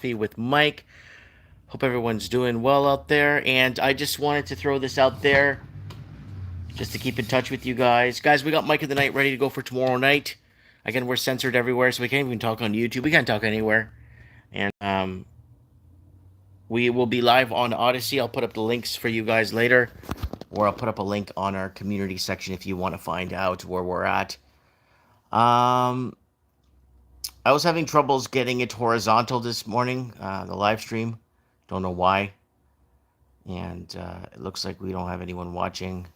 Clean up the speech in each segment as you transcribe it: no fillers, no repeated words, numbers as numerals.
with Mike. Hope everyone's doing well out there. And I just wanted to throw this out there just to keep in touch with you guys. Guys, we got Mike of the Night ready to go for tomorrow night. Again, we're censored everywhere, so we can't even talk on YouTube. We can't talk anywhere. And we will be live on Odyssey. I'll put up the links for you guys later, or I'll put up a link on our community section if you want to find out where we're at. Um, I was having troubles getting it horizontal this morning, the live stream. Don't know why. And it looks like we don't have anyone watching.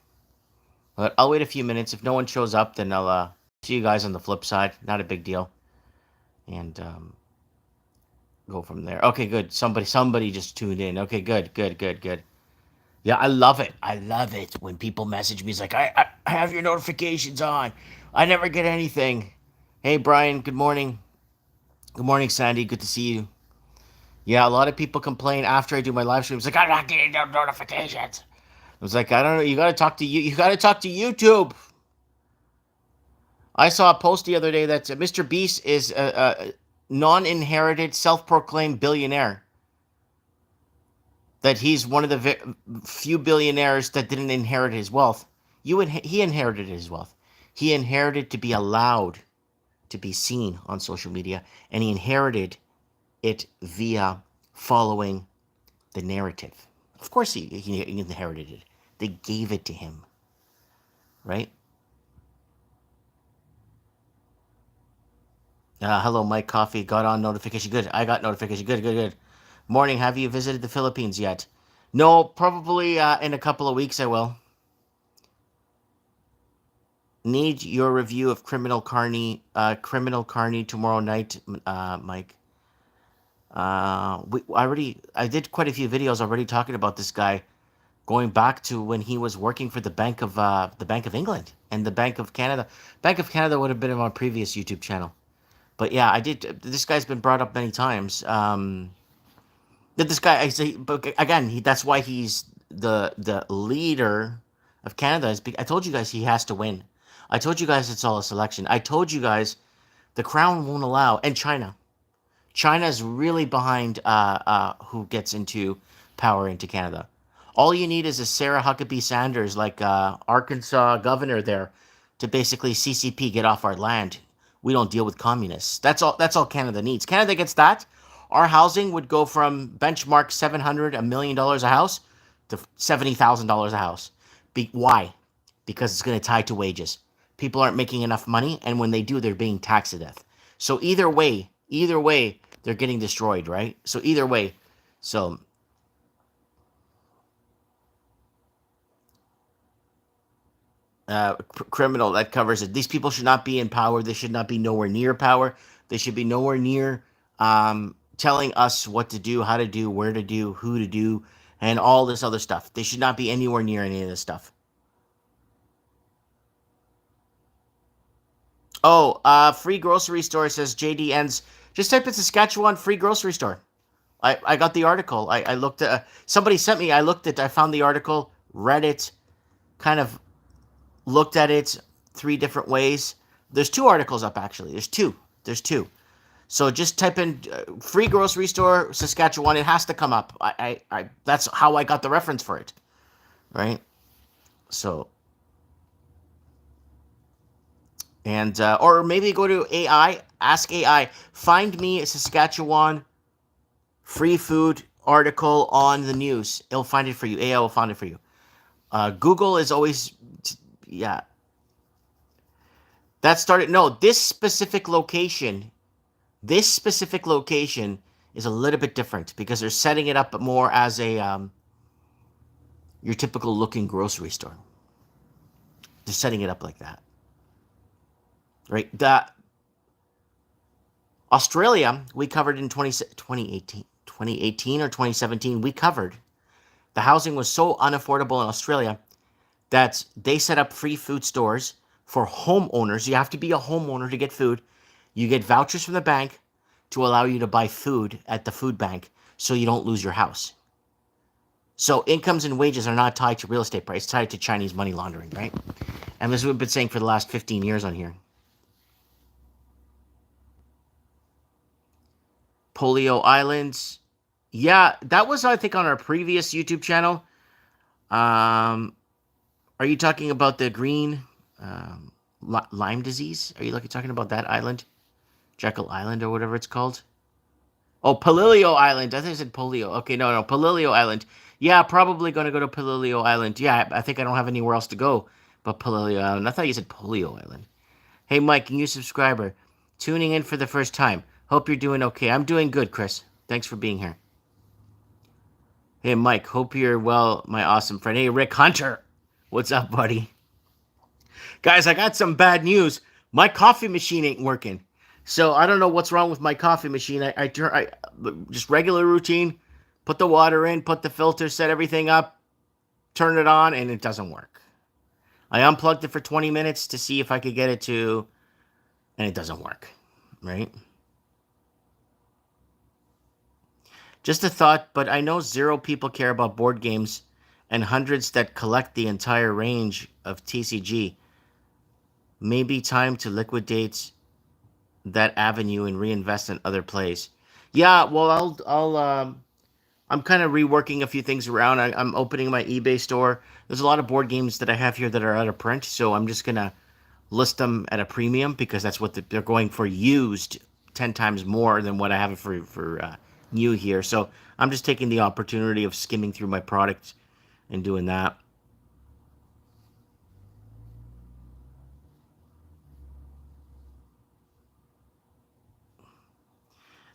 But I'll wait a few minutes. If no one shows up, then I'll see you guys on the flip side. Not a big deal. And go from there. Okay, good. Somebody just tuned in. Okay, good. Yeah, I love it. I love it when people message me. It's like, I have your notifications on. I never get anything. Hey, Brian, good morning. Good morning, Sandy. Good to see you. Yeah, a lot of people complain after I do my live stream. It's like, I'm not getting no notifications. I was like, I don't know. You gotta talk to you. You gotta talk to YouTube. I saw a post the other day that Mr. Beast is a non-inherited, self-proclaimed billionaire. That he's one of the few billionaires that didn't inherit his wealth. He inherited his wealth. He inherited to be allowed to be seen on social media, and he inherited it via following the narrative. Of course, he inherited it. They gave it to him, right? Hello, Mike Coffee. Got on notification. Good. I got notification. Good. Morning. Have you visited the Philippines yet? No, probably in a couple of weeks I will. Need your review of Criminal Carney tomorrow night, Mike. I did quite a few videos already talking about this guy, going back to when he was working for the Bank of England and the Bank of Canada. Bank of Canada would have been on my previous YouTube channel. But yeah, I did. This guy's been brought up many times. That this guy, I say, but again, that's why he's the leader of Canada. I told you guys he has to win. I told you guys it's all a selection. I told you guys the crown won't allow, and China. China's really behind who gets into power into Canada. All you need is a Sarah Huckabee Sanders, like Arkansas governor there, to basically CCP, get off our land. We don't deal with communists. That's all. That's all Canada needs. Canada gets that. Our housing would go from benchmark $700 $1 million a house to $70,000 a house. Why? Because it's going to tie to wages. People aren't making enough money, and when they do, they're being taxed to death. So either way, they're getting destroyed, right? So either way, so criminal, that covers it. These people should not be in power. They should not be nowhere near power. They should be nowhere near telling us what to do, how to do, where to do, who to do, and all this other stuff. They should not be anywhere near any of this stuff. Oh, free grocery store, says JD ends. Just type in Saskatchewan free grocery store. I got the article. I looked at somebody sent me. I looked at. I found the article, read it, kind of looked at it three different ways. There's two articles up actually. There's two. So just type in free grocery store Saskatchewan. It has to come up. I that's how I got the reference for it, right? So and or maybe go to AI. Ask AI. Find me a Saskatchewan free food article on the news. It'll find it for you. AI will find it for you. Google is always, yeah. That started. No, This specific location is a little bit different because they're setting it up more as a your typical looking grocery store. They're setting it up like that, right? The Australia we covered in 2018 or 2017. We covered the housing was so unaffordable in Australia that they set up free food stores for homeowners. You have to be a homeowner to get food. You get vouchers from the bank to allow you to buy food at the food bank so you don't lose your house. So incomes and wages are not tied to real estate price, tied to Chinese money laundering, right? And this is what we've been saying for the last 15 years on here. Polio Islands. Yeah, that was, I think, on our previous YouTube channel. Um, are you talking about the green Lyme disease? Are you talking about that island? Jekyll Island or whatever it's called? Oh, Palilio Island. I think I said polio. Okay, no, Palilio Island. Yeah, probably going to go to Palilio Island. Yeah, I think I don't have anywhere else to go but Palilio Island. I thought you said Polio Island. Hey, Mike, new subscriber. Tuning in for the first time. Hope you're doing okay. I'm doing good, Chris. Thanks for being here. Hey, Mike, hope you're well, my awesome friend. Hey, Rick Hunter. What's up, buddy? Guys, I got some bad news. My coffee machine ain't working. So I don't know what's wrong with my coffee machine. I just regular routine, put the water in, put the filter, set everything up, turn it on, and it doesn't work. I unplugged it for 20 minutes to see if I could get it to, and it doesn't work, right? Just a thought, but I know zero people care about board games and hundreds that collect the entire range of TCG. Maybe time to liquidate that avenue and reinvest in other plays. Yeah, well, I'm kind of reworking a few things around. I'm opening my eBay store. There's a lot of board games that I have here that are out of print, so I'm just gonna list them at a premium because that's what they're going for used 10 times more than what I have for new here. So I'm just taking the opportunity of skimming through my product and doing that.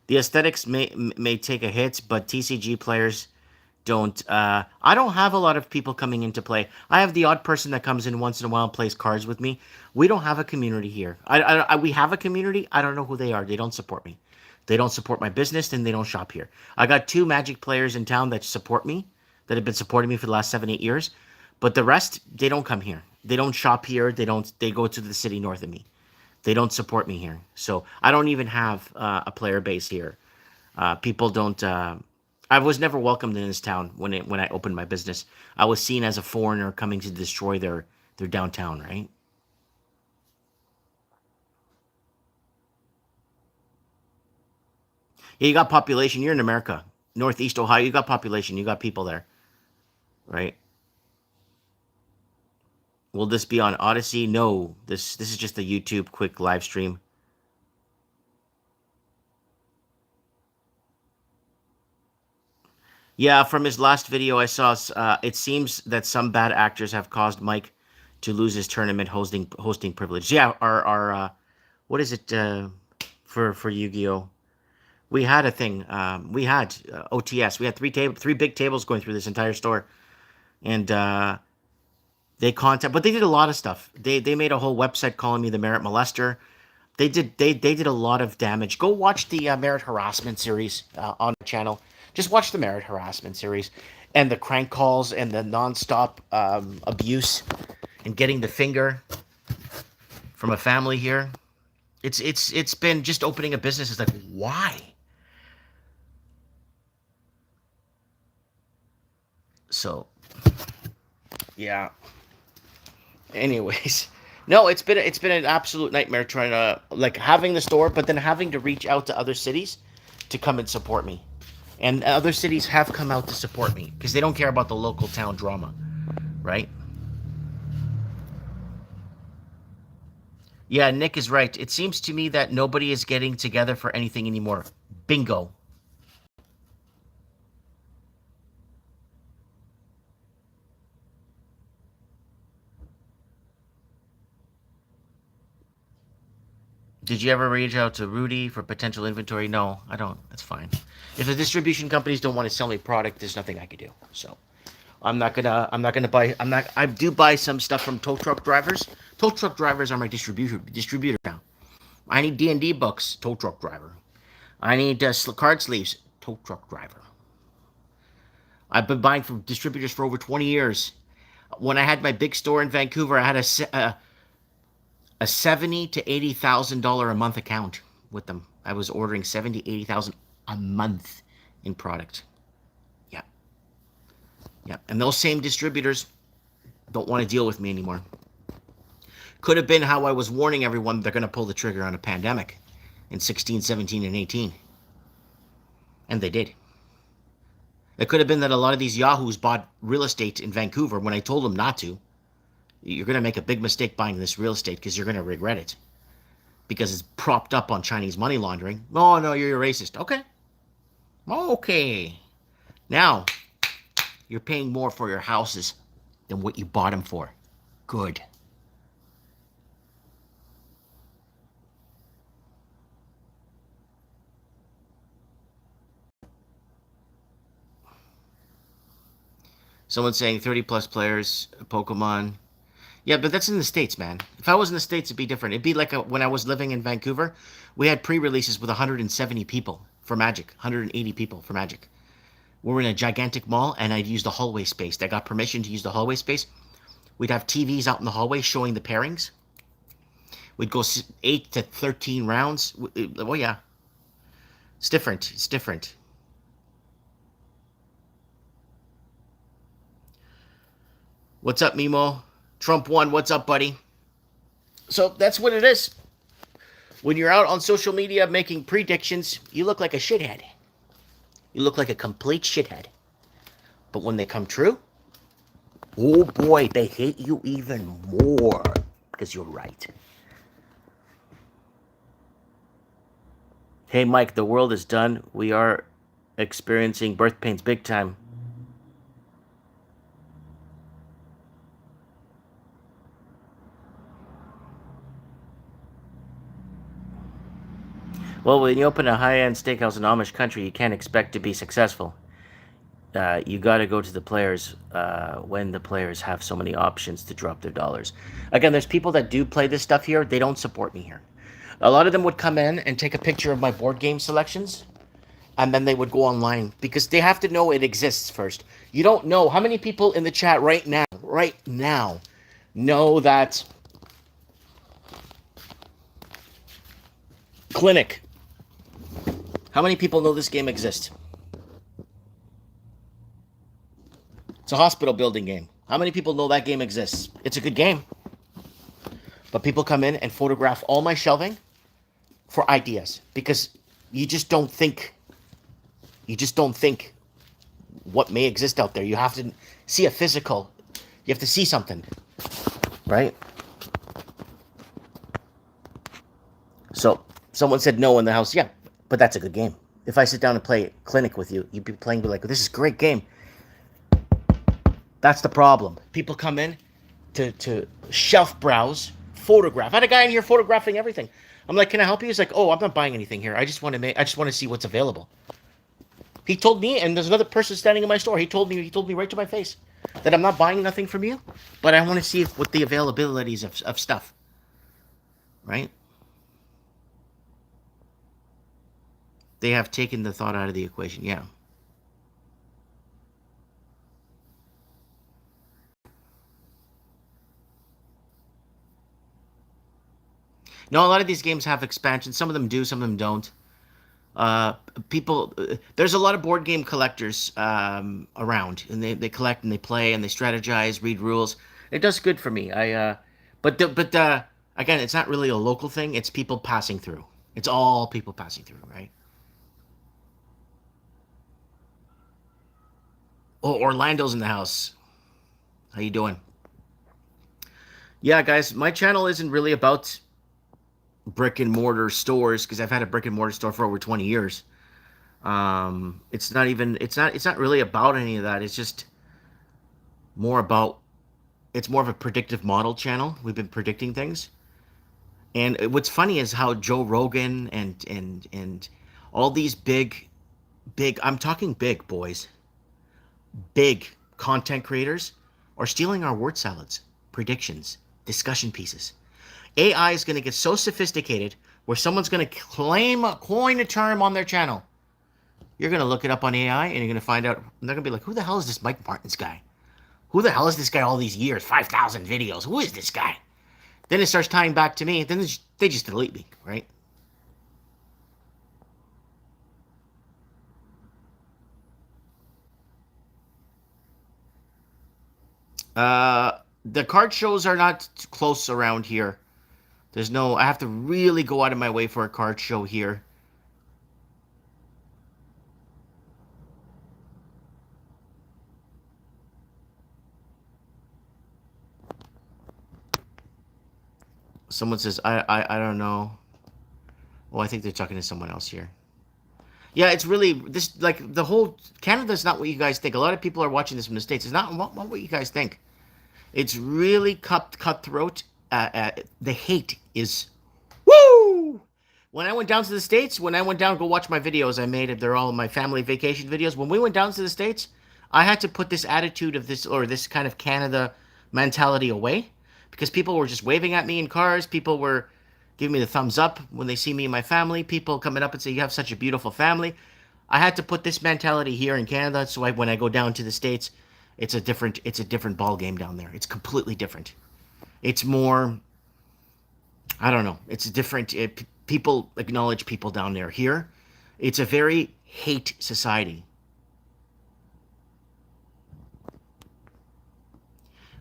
The aesthetics may take a hit, but TCG players don't. I don't have a lot of people coming into play. I have the odd person that comes in once in a while and plays cards with me. We don't have a community here. We have a community. I don't know who they are. They don't support me. They don't support my business, and they don't shop here. I got two Magic players in town that support me, that have been supporting me for the last 7, 8 years. But the rest, they don't come here. They don't shop here. They don't. They go to the city north of me. They don't support me here. So I don't even have a player base here. People don't. I was never welcomed in this town when I opened my business. I was seen as a foreigner coming to destroy their downtown. Right? Yeah, you got population. You're in America, Northeast Ohio. You got population. You got people there, right? Will this be on Odyssey? No. This is just a YouTube quick live stream. Yeah, from his last video, I saw. It seems that some bad actors have caused Mike to lose his tournament hosting privilege. Yeah, our what is it for Yu-Gi-Oh? We had a thing. We had OTS. We had three big tables going through this entire store, and but they did a lot of stuff. They made a whole website calling me the merit molester. They did a lot of damage. Go watch the merit harassment series on the channel. Just watch the merit harassment series, and the crank calls and the nonstop abuse and getting the finger from a family here. It's been just opening a business. It's like, why? So yeah. Anyways, no, it's been an absolute nightmare trying to having the store, but then having to reach out to other cities to come and support me. And other cities have come out to support me because they don't care about the local town drama, right? Yeah, Nick is right. It seems to me that nobody is getting together for anything anymore. Bingo. Did you ever reach out to Rudy for potential inventory? No, I don't. That's fine. If the distribution companies don't want to sell me product, there's nothing I could do. So I'm not gonna buy. I do buy some stuff from tow truck drivers. Tow truck drivers are my distributor now. I need D&D books. Tow truck driver. I need card sleeves. Tow truck driver. I've been buying from distributors for over 20 years. When I had my big store in Vancouver, I had a 70 to $80,000 a month account with them. I was ordering 70, 80,000 a month in product. Yeah, yeah, and those same distributors don't want to deal with me anymore. Could have been how I was warning everyone they're going to pull the trigger on a pandemic in 16, 17, and 18. And they did. It could have been that a lot of these yahoos bought real estate in Vancouver when I told them not to. You're going to make a big mistake buying this real estate because you're going to regret it. Because it's propped up on Chinese money laundering. Oh, no, you're a racist. Okay. Okay. Now, you're paying more for your houses than what you bought them for. Good. Someone's saying 30 plus players, Pokemon. Yeah, but that's in the States, man. If I was in the States, it'd be different. It'd be like when I was living in Vancouver, we had pre-releases with 170 people for Magic, 180 people for Magic. We were in a gigantic mall, and I'd use the hallway space. I got permission to use the hallway space. We'd have TVs out in the hallway showing the pairings. We'd go 8 to 13 rounds. Oh, yeah. It's different. It's different. What's up, Mimo? Trump won. What's up, buddy? So that's what it is. When you're out on social media making predictions, you look like a shithead. You look like a complete shithead. But when they come true, oh boy, they hate you even more because you're right. Hey, Mike, the world is done. We are experiencing birth pains big time. Well, when you open a high-end steakhouse in Amish country, you can't expect to be successful. You got to go to the players when the players have so many options to drop their dollars. Again, there's people that do play this stuff here. They don't support me here. A lot of them would come in and take a picture of my board game selections, and then they would go online because they have to know it exists first. You don't know how many people in the chat right now, know that Clinic. How many people know this game exists? It's a hospital building game. How many people know that game exists? It's a good game. But people come in and photograph all my shelving for ideas because you just don't think what may exist out there. You have to see a physical. You have to see something, right? So someone said no in the house. Yeah, but that's a good game. If I sit down and play Clinic with you, you'd be playing, be like, this is a great game. That's the problem. People come in to shelf browse, photograph. I had a guy in here photographing everything. I'm like, can I help you? He's like, oh, I'm not buying anything here. I just want to see what's available. He told me, and there's another person standing in my store. He told me right to my face that I'm not buying nothing from you, but I want to see what the availabilities of stuff. Right? They have taken the thought out of the equation. Yeah. No, a lot of these games have expansions. Some of them do, some of them don't. There's a lot of board game collectors around, and they collect and they play and they strategize, read rules. It does good for me. But again, it's not really a local thing. It's people passing through. It's all people passing through, right? Oh, Orlando's in the house. How you doing? Yeah, guys, my channel isn't really about brick and mortar stores because I've had a brick and mortar store for over 20 years. It's not really about any of that. It's just more about it's more of a predictive model channel. We've been predicting things. And what's funny is how Joe Rogan and all these big I'm talking big boys, big content creators are stealing our word salads, predictions, discussion pieces. AI is going to get so sophisticated where someone's going to coin a term on their channel. You're going to look it up on AI and you're going to find out, and they're going to be like, who the hell is this Mike Martin's guy? Who the hell is this guy all these years? 5,000 videos. Who is this guy? Then it starts tying back to me. Then they just delete me, right? The card shows are not close around here. I have to really go out of my way for a card show here. Someone says, I don't know. Well, I think they're talking to someone else here. Yeah, it's really this like the whole Canada's not what you guys think. A lot of people are watching this from the States. It's not what you guys think. It's really cutthroat. The hate is woo. When I went down to the States, when I went down, go watch my videos I made. They're all my family vacation videos. When we went down to the States, I had to put this attitude of this or this kind of Canada mentality away because people were just waving at me in cars. People were giving me the thumbs up when they see me and my family. People coming up and say, "You have such a beautiful family." I had to put this mentality here in Canada, so when I go down to the States, it's a different ball game down there. It's completely different. It's more, I don't know. It's different. People acknowledge people down there. Here, it's a very hate society.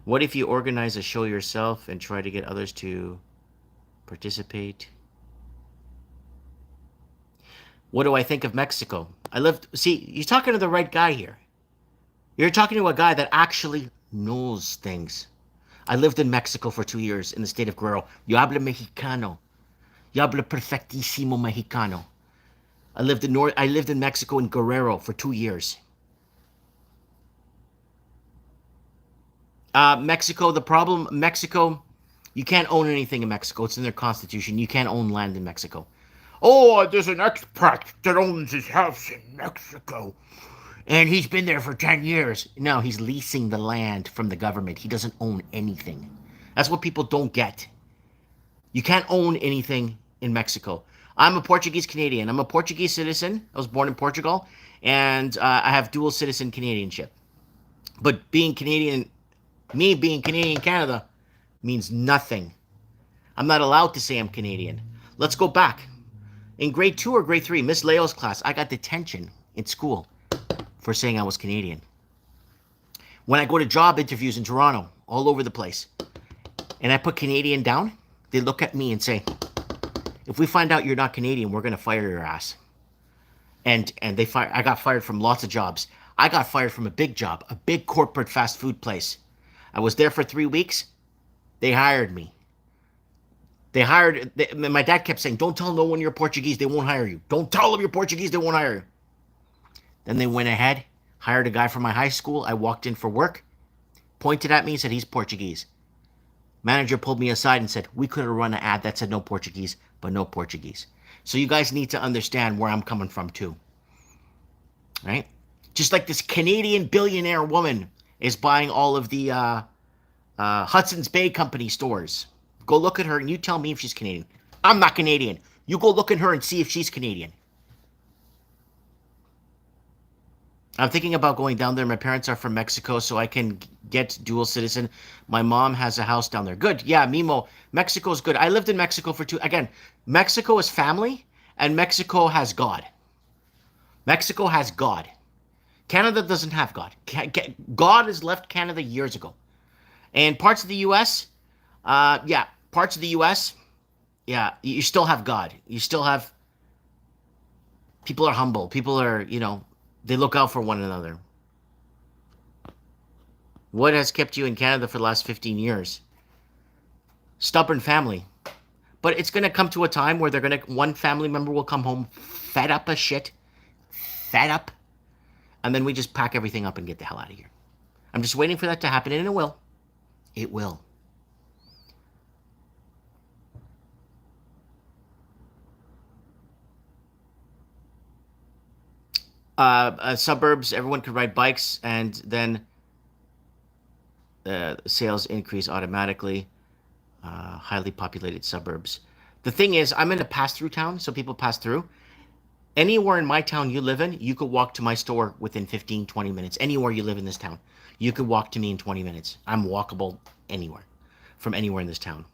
What if you organize a show yourself and try to get others to participate? What do I think of Mexico? I lived. See, you're talking to the right guy here. You're talking to a guy that actually knows things. I lived in Mexico for 2 years in the state of Guerrero. Yo hablo mexicano. Yo hablo perfectísimo mexicano. I lived in Mexico in Guerrero for 2 years. Mexico, the problem, Mexico, you can't own anything in Mexico. It's in their constitution. You can't own land in Mexico. Oh, there's an expat that owns his house in Mexico. And he's been there for 10 years. No, he's leasing the land from the government. He doesn't own anything. That's what people don't get. You can't own anything in Mexico. I'm a Portuguese Canadian. I'm a Portuguese citizen. I was born in Portugal. And I have dual citizen Canadianship. But being Canadian Canada means nothing. I'm not allowed to say I'm Canadian. Let's go back. In grade 2 or grade 3, Miss Leo's class, I got detention in school for saying I was Canadian. When I go to job interviews in Toronto, all over the place, and I put Canadian down, they look at me and say, if we find out you're not Canadian, we're going to fire your ass. And I got fired from lots of jobs. I got fired from a big job, a big corporate fast food place. I was there for 3 weeks. They hired me. My dad kept saying, don't tell no one you're Portuguese, they won't hire you. Don't tell them you're Portuguese, they won't hire you. Then they went ahead, hired a guy from my high school. I walked in for work, pointed at me and said, he's Portuguese. Manager pulled me aside and said, we could have run an ad that said no Portuguese, but no Portuguese. So you guys need to understand where I'm coming from too. Right? Just like this Canadian billionaire woman is buying all of the Hudson's Bay Company stores. Go look at her and you tell me if she's Canadian. I'm not Canadian. You go look at her and see if she's Canadian. I'm thinking about going down there. My parents are from Mexico, so I can get dual citizen. My mom has a house down there. Good. Yeah, Mimo. Mexico's good. I lived in Mexico for Again, Mexico is family, and Mexico has God. Mexico has God. Canada doesn't have God. God has left Canada years ago. And parts of the U.S., parts of the U.S., you still have God. You still have... People are humble. People are, they look out for one another. What has kept you in Canada for the last 15 years? Stubborn family. But it's going to come to a time where one family member will come home fed up as shit. Fed up. And then we just pack everything up and get the hell out of here. I'm just waiting for that to happen, and it will. It will. Suburbs, everyone could ride bikes, and then sales increase automatically. Highly populated suburbs. The thing is, I'm in a pass-through town, so people pass through. Anywhere in my town you live in, you could walk to my store within 15, 20 minutes. Anywhere you live in this town, you could walk to me in 20 minutes. I'm walkable anywhere, from anywhere in this town.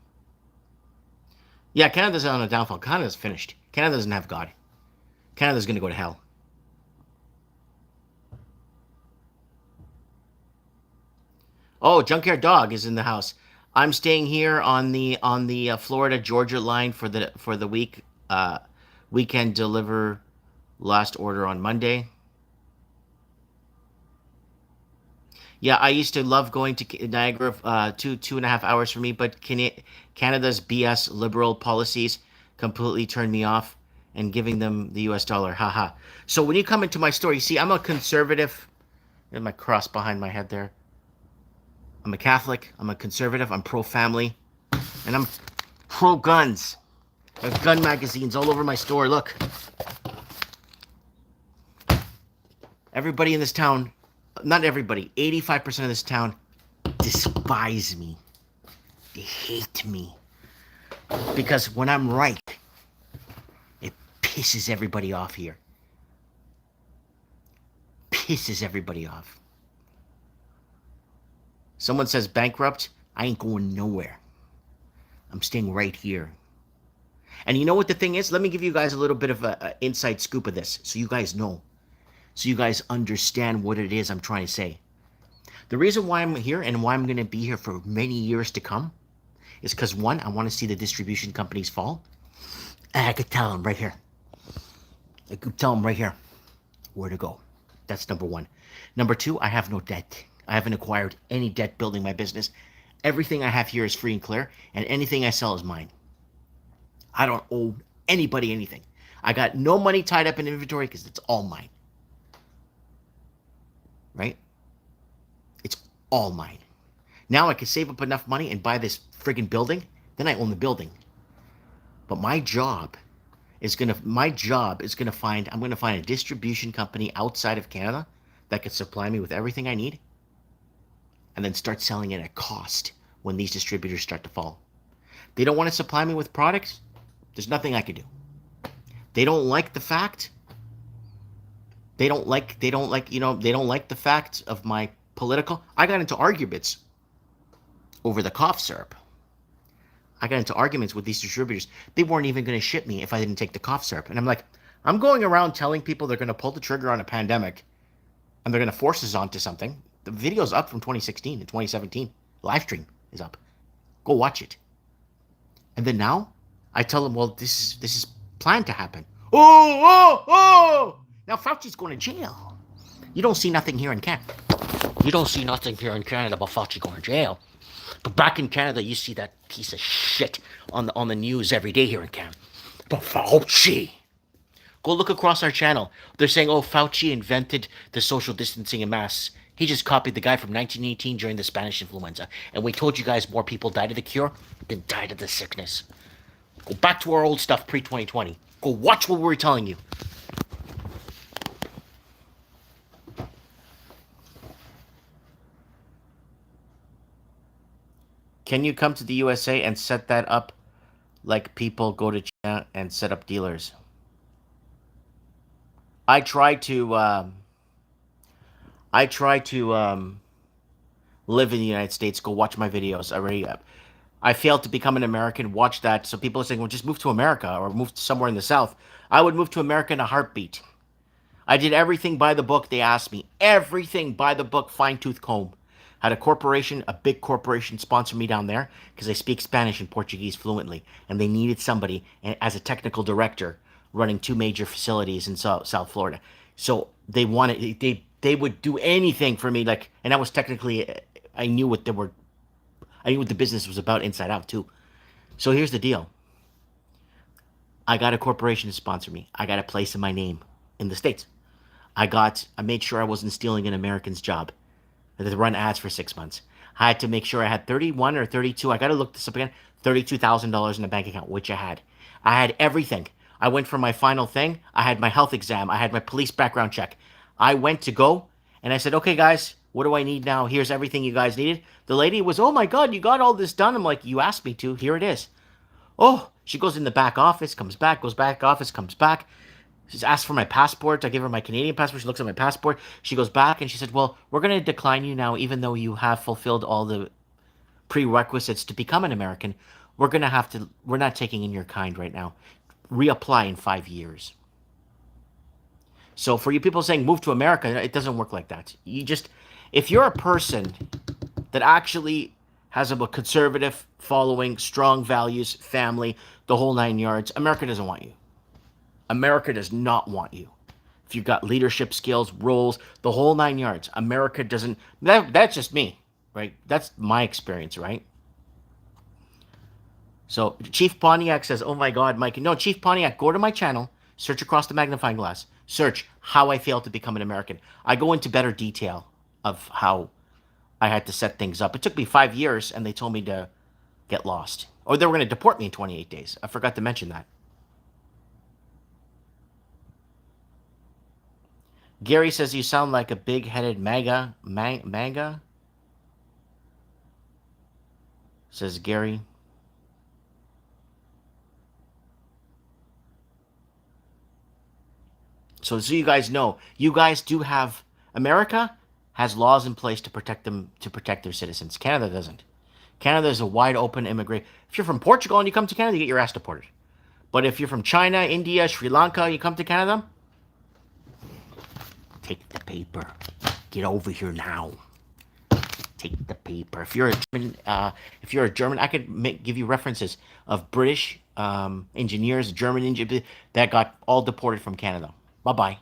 Yeah, Canada's on a downfall. Canada's finished. Canada doesn't have God. Canada's going to go to hell. Oh, Junkyard Dog is in the house. I'm staying here on the Florida Georgia line for the week. Weekend deliver. Last order on Monday. Yeah, I used to love going to Niagara, 2.5 hours for me, but Canada's BS liberal policies completely turned me off and giving them the US dollar. Haha. So when you come into my store, you see, I'm a conservative. There's my cross behind my head there. I'm a Catholic. I'm a conservative. I'm pro family. And I'm pro guns. I have gun magazines all over my store. Look. Everybody in this town, not everybody, 85% of this town despise me. They hate me. Because when I'm right, it pisses everybody off here. Pisses everybody off. Someone says bankrupt, I ain't going nowhere. I'm staying right here. And you know what the thing is? Let me give you guys a little bit of an inside scoop of this so you guys know. So you guys understand what it is I'm trying to say. The reason why I'm here and why I'm going to be here for many years to come is because, one, I want to see the distribution companies fall. And I could tell them right here. I could tell them right here where to go. That's number one. Number two, I have no debt. I haven't acquired any debt building my business. Everything I have here is free and clear, and anything I sell is mine. I don't owe anybody anything. I got no money tied up in inventory because it's all mine. Right? It's all mine. Now I can save up enough money and buy this friggin' building, then I own the building. But I'm gonna find a distribution company outside of Canada that could supply me with everything I need and then start selling it at cost when these distributors start to fall. They don't want to supply me with products, there's nothing I can do. They don't like the fact they don't like the fact of my political. I got into arguments over the cough syrup. I got into arguments with these distributors. They weren't even going to ship me if I didn't take the cough syrup. And I'm like, I'm going around telling people they're going to pull the trigger on a pandemic and they're going to force us onto something. The video's up from 2016 to 2017. Live stream is up. Go watch it. And then now I tell them, well, this is planned to happen. Oh! Now Fauci's going to jail. You don't see nothing here in Canada. You don't see nothing here in Canada about Fauci going to jail. But back in Canada, you see that piece of shit on the news every day here in Canada. But Fauci. Go look across our channel. They're saying, oh, Fauci invented the social distancing and masks. He just copied the guy from 1918 during the Spanish influenza. And we told you guys more people died of the cure than died of the sickness. Go back to our old stuff pre-2020. Go watch what we were telling you. Can you come to the USA and set that up like people go to China and set up dealers? I try to live in the United States. Go watch my videos. I failed to become an American. Watch that. So people are saying, well, just move to America or move somewhere in the South. I would move to America in a heartbeat. I did everything by the book they asked me. Everything by the book, fine-tooth comb. Had a big corporation sponsor me down there because I speak Spanish and Portuguese fluently. And they needed somebody as a technical director running two major facilities in South Florida. So they would do anything for me. And I was technically, I knew what the business was about inside out too. So here's the deal. I got a corporation to sponsor me. I got a place in my name in the States. I made sure I wasn't stealing an American's job. To run ads for 6 months. I had to make sure I had 31 or 32. I got to look this up again. $32,000 in the bank account, which I had. I had everything. I went for my final thing. I had my health exam. I had my police background check. I went to go and I said, okay, guys, what do I need now? Here's everything you guys needed. The lady was, oh my God, you got all this done. I'm like, you asked me to. Here it is. Oh, she goes in the back office, comes back, goes back office, comes back. She's asked for my passport. I give her my Canadian passport. She looks at my passport. She goes back and she said, well, we're going to decline you now, even though you have fulfilled all the prerequisites to become an American. We're not taking in your kind right now. Reapply in 5 years. So for you people saying move to America, it doesn't work like that. If you're a person that actually has a conservative following, strong values, family, the whole 9 yards, America doesn't want you. America does not want you. if you've got leadership skills, roles, the whole nine yards. America doesn't. That's just me, right? That's my experience, right? So Chief Pontiac says, "Oh my God, Mike." No, Chief Pontiac, go to my channel, search across the magnifying glass, search how I failed to become an American. I go into better detail of how I had to set things up. It took me 5 years, and they told me to get lost, or they were going to deport me in 28 days. I forgot to mention that. Gary says you sound like a big-headed MAGA, says Gary. So you guys know, you guys do have, America has laws in place to protect them, to protect their citizens. Canada doesn't. Canada is a wide open immigrant. If you're from Portugal and you come to Canada, you get your ass deported. But if you're from China, India, Sri Lanka, you come to Canada, take the paper. Get over here now. Take the paper. If you're a German, I could give you references of British engineers, German engineers that got all deported from Canada. Bye bye.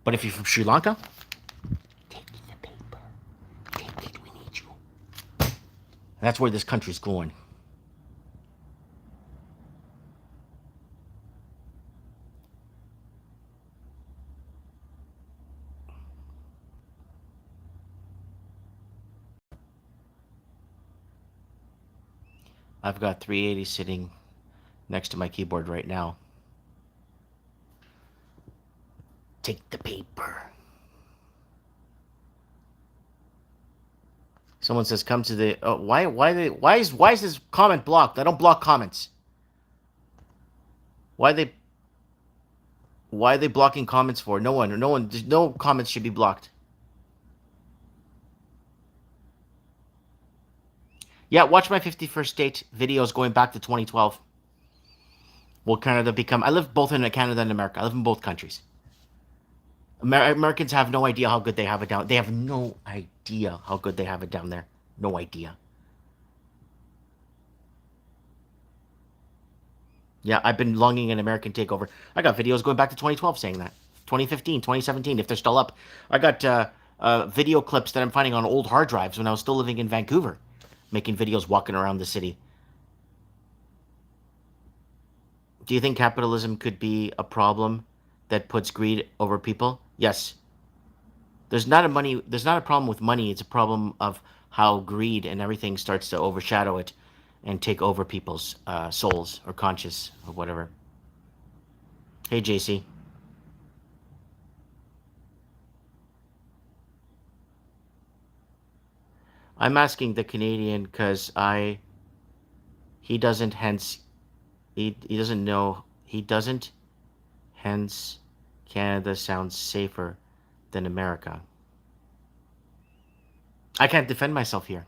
But if you're from Sri Lanka, take the paper. Take it. We need you. And that's where this country's going. I've got 380 sitting next to my keyboard right now. Take the paper. Someone says, "Come to the." Oh, why is this comment blocked? I don't block comments. Why are they blocking comments for? No one. No comments should be blocked. Yeah, watch my 51st state videos going back to 2012. Will Canada become? I live both in Canada and America. I live in both countries. Americans have no idea how good they have it down. They have no idea how good they have it down there. No idea. Yeah, I've been longing an American takeover. I got videos going back to 2012 saying that. 2015, 2017, if they're still up. I got video clips that I'm finding on old hard drives when I was still living in Vancouver, making videos walking around the city. Do you think capitalism could be a problem that puts greed over people? Yes. There's not a problem with money. It's a problem of how greed and everything starts to overshadow it and take over people's souls or conscious or whatever. Hey, JC. I'm asking the Canadian because he doesn't hence he doesn't know he doesn't hence Canada sounds safer than America. I can't defend myself here.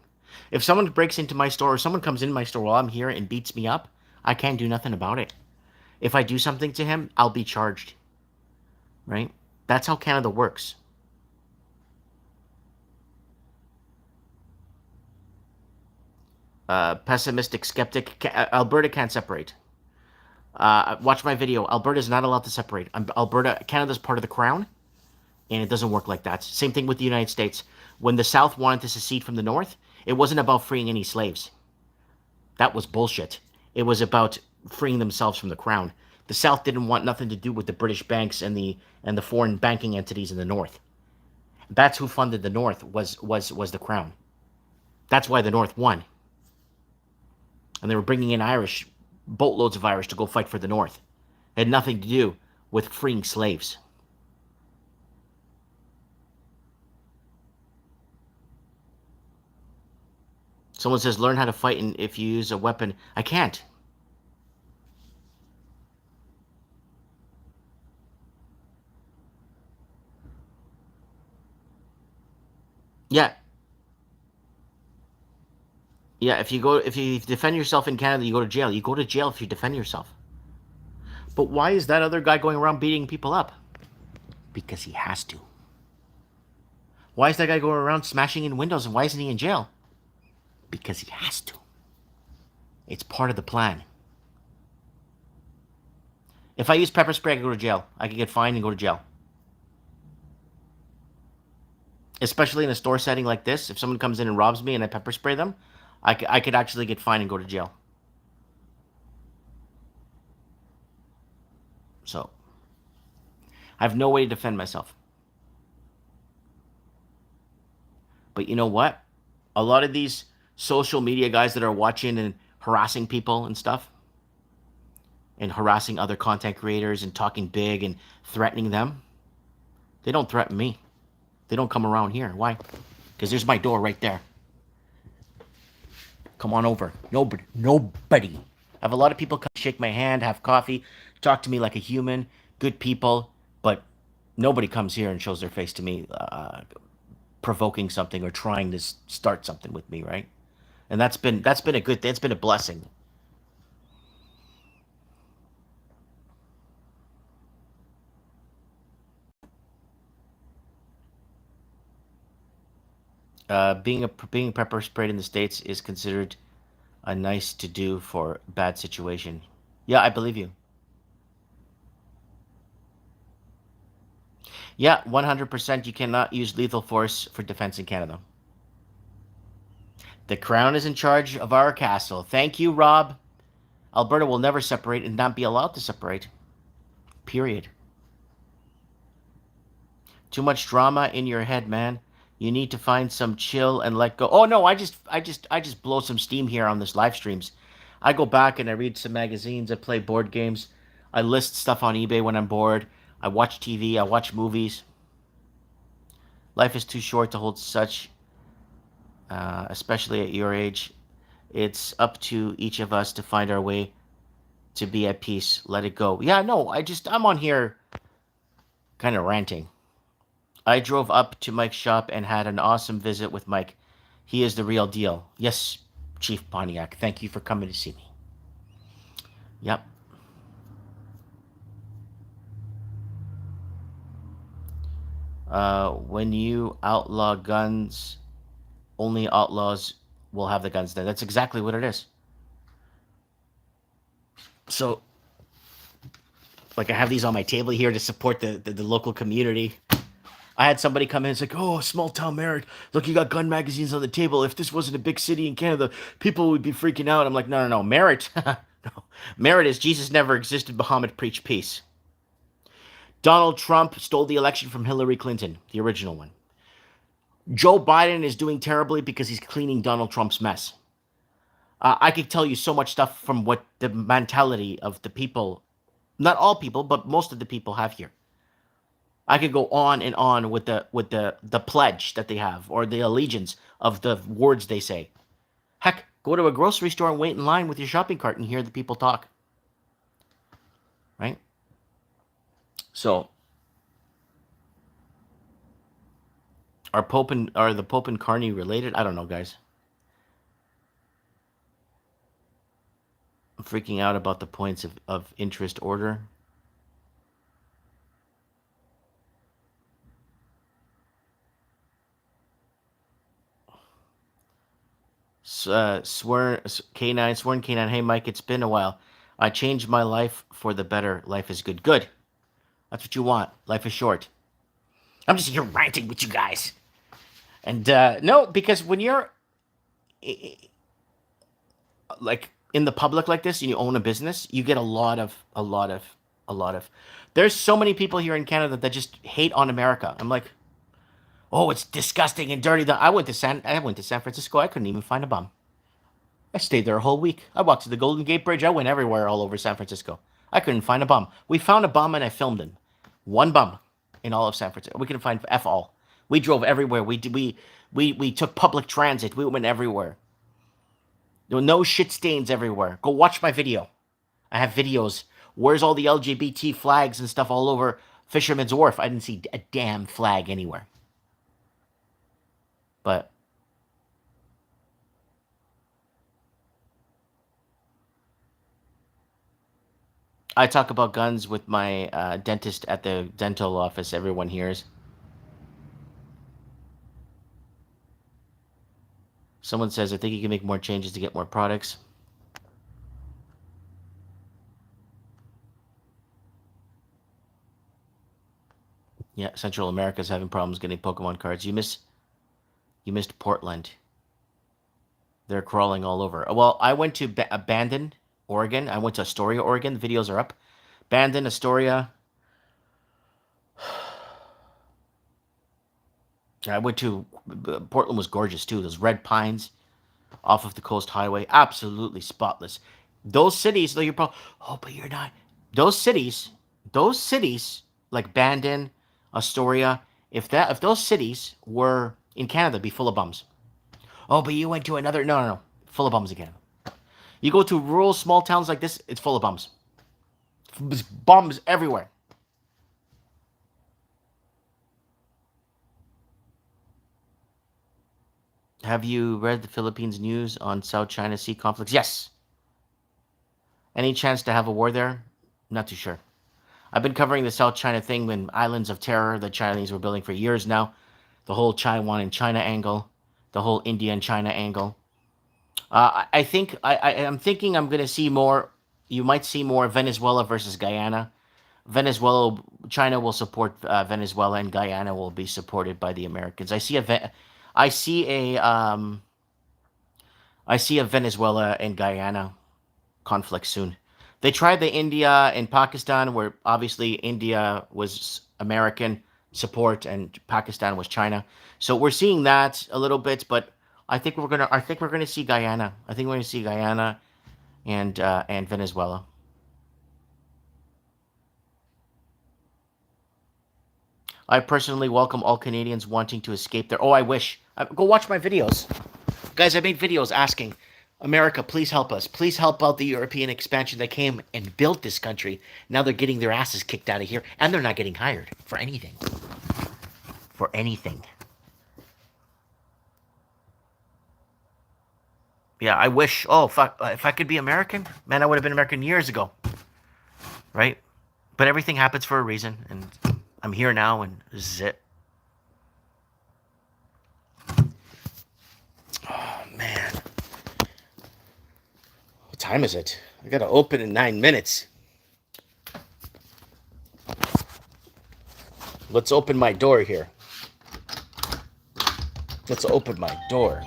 If someone breaks into my store or someone comes in my store while I'm here and beats me up, I can't do nothing about it. If I do something to him, I'll be charged. Right? That's how Canada works. Pessimistic skeptic. Alberta can't separate. Watch my video. Alberta's not allowed to separate. Canada's part of the crown, and it doesn't work like that. Same thing with the United States. When the South wanted to secede from the North, it wasn't about freeing any slaves. That was bullshit. It was about freeing themselves from the crown. The South didn't want nothing to do with the British banks and the foreign banking entities in the North. That's who funded the North was the crown. That's why the North won. And they were bringing in boatloads of Irish to go fight for the North. It had nothing to do with freeing slaves. Someone says, learn how to fight and if you use a weapon. I can't. Yeah. Yeah, if you defend yourself in Canada, you go to jail. You go to jail if you defend yourself. But why is that other guy going around beating people up? Because he has to. Why is that guy going around smashing in windows and why isn't he in jail? Because he has to. It's part of the plan. If I use pepper spray, I could go to jail. I could get fined and go to jail. Especially in a store setting like this, if someone comes in and robs me and I pepper spray them, I could actually get fined and go to jail. So I have no way to defend myself. But you know what? A lot of these social media guys that are watching and harassing people and stuff, and harassing other content creators and talking big and threatening them, they don't threaten me. They don't come around here. Why? Because there's my door right there. Come on over. Nobody. Nobody. I have a lot of people come shake my hand, have coffee, talk to me like a human, good people, but nobody comes here and shows their face to me, provoking something or trying to start something with me, right? And that's been a good thing. It's been a blessing. Being pepper sprayed in the states is considered a nice to do for bad situation. Yeah, I believe you. Yeah, 100%. You cannot use lethal force for defense in Canada. The crown is in charge of our castle. Thank you, Rob. Alberta will never separate and not be allowed to separate. Period. Too much drama in your head, man. You need to find some chill and let go. Oh no, I just blow some steam here on this live streams. I go back and I read some magazines, I play board games, I list stuff on eBay when I'm bored, I watch TV, I watch movies. Life is too short to hold such, especially at your age. It's up to each of us to find our way to be at peace. Let it go. Yeah, no, I'm on here kind of ranting. I drove up to Mike's shop and had an awesome visit with Mike. He is the real deal. Yes, Chief Pontiac. Thank you for coming to see me. Yep. When you outlaw guns, only outlaws will have the guns then. That's exactly what it is. So, like, I have these on my table here to support the local community. I had somebody come in and it's like, oh, small town Merritt. Look, you got gun magazines on the table. If this wasn't a big city in Canada, people would be freaking out. I'm like, no, no, no. Merritt. No. Merritt is Jesus never existed. Muhammad preached peace. Donald Trump stole the election from Hillary Clinton, the original one. Joe Biden is doing terribly because he's cleaning Donald Trump's mess. I could tell you so much stuff from what the mentality of the people, not all people, but most of the people have here. I could go on and on with the pledge that they have or the allegiance of the words they say. Heck, go to a grocery store and wait in line with your shopping cart and hear the people talk. Right? So, are the Pope and Carney related? I don't know, guys. I'm freaking out about the points of interest order. Sworn K9. Hey, Mike, it's been a while. I changed my life for the better. Life is good. Good. That's what you want. Life is short. I'm just here ranting with you guys. And no, because when you're like in the public like this and you own a business, you get a lot of. There's so many people here in Canada that just hate on America. I'm like, oh, it's disgusting and dirty. I went to San Francisco. I couldn't even find a bum. I stayed there a whole week. I walked to the Golden Gate Bridge. I went everywhere all over San Francisco. I couldn't find a bum. We found a bum and I filmed him. One bum in all of San Francisco. We couldn't find F all. We drove everywhere. We took public transit. We went everywhere. There were no shit stains everywhere. Go watch my video. I have videos. Where's all the LGBT flags and stuff all over Fisherman's Wharf? I didn't see a damn flag anywhere. But I talk about guns with my dentist at the dental office. Everyone hears. Someone says, I think you can make more changes to get more products. Yeah, Central America's having problems getting Pokemon cards. You missed Portland. They're crawling all over. Well, I went to Bandon, Oregon. I went to Astoria, Oregon. The videos are up. Bandon, Astoria. I went to Portland was gorgeous too. Those red pines off of the Coast Highway, absolutely spotless. Those cities, though, you're probably, oh, but you're not. Those cities like Bandon, Astoria, if those cities were in Canada, be full of bums. Oh, but you went to another, no, full of bums again. You go to rural small towns like this, it's full of bums. There's bums everywhere. Have you read the Philippines news on South China Sea conflicts? Yes. Any chance to have a war there? Not too sure. I've been covering the South China thing and islands of terror the Chinese were building for years now. The whole Taiwan and China angle, the whole India and China angle. I think I'm thinking I'm going to see more. You might see more Venezuela versus Guyana. Venezuela, China will support Venezuela, and Guyana will be supported by the Americans. I see a Venezuela and Guyana conflict soon. They tried the India and Pakistan, where obviously India was American support and Pakistan was China. So we're seeing that a little bit, but I think we're gonna see Guyana. I think we're gonna see Guyana and Venezuela. I personally welcome all Canadians wanting to escape there. Oh, I wish. Go watch my videos. Guys, I made videos asking, America, please help us. Please help out the European expansion that came and built this country. Now they're getting their asses kicked out of here, and they're not getting hired for anything. For anything. Yeah, I wish. Oh, if I could be American, man, I would have been American years ago. Right? But everything happens for a reason, and I'm here now, and this is it. Oh, man. What time is it? I gotta open in 9 minutes. Let's open my door here. Let's open my door.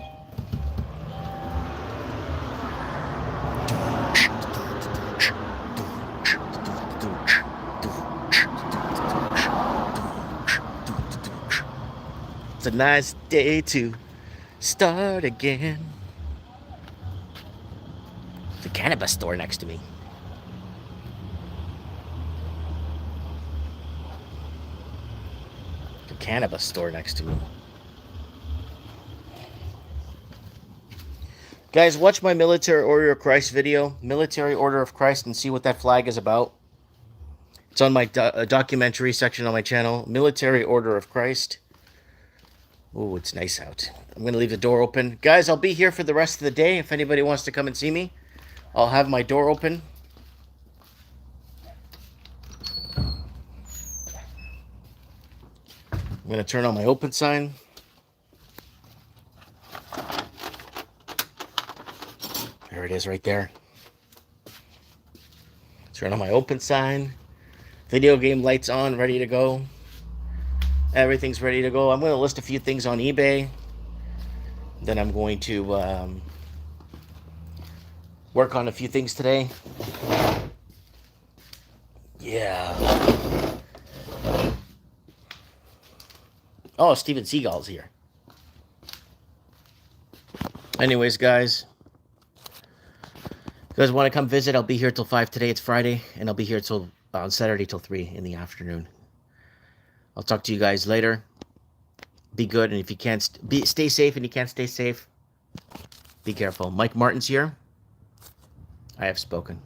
It's a nice day to start again. The cannabis store next to me. The cannabis store next to me. Guys, watch my Military Order of Christ video, Military Order of Christ, and see what that flag is about. It's on my documentary section on my channel, Military Order of Christ. Oh, it's nice out. I'm going to leave the door open. Guys, I'll be here for the rest of the day. If anybody wants to come and see me, I'll have my door open. I'm going to turn on my open sign. There it is right there. Turn on my open sign. Video game lights on, ready to go. Everything's ready to go. I'm going to list a few things on eBay. Then I'm going to work on a few things today. Yeah. Oh, Steven Seagal's here. Anyways, guys. If you guys want to come visit, I'll be here till 5 today. It's Friday. And I'll be here till on Saturday till 3 in the afternoon. I'll talk to you guys later. Be good. And if you can't, stay safe. And you can't stay safe, be careful. Mike Martin's here. I have spoken.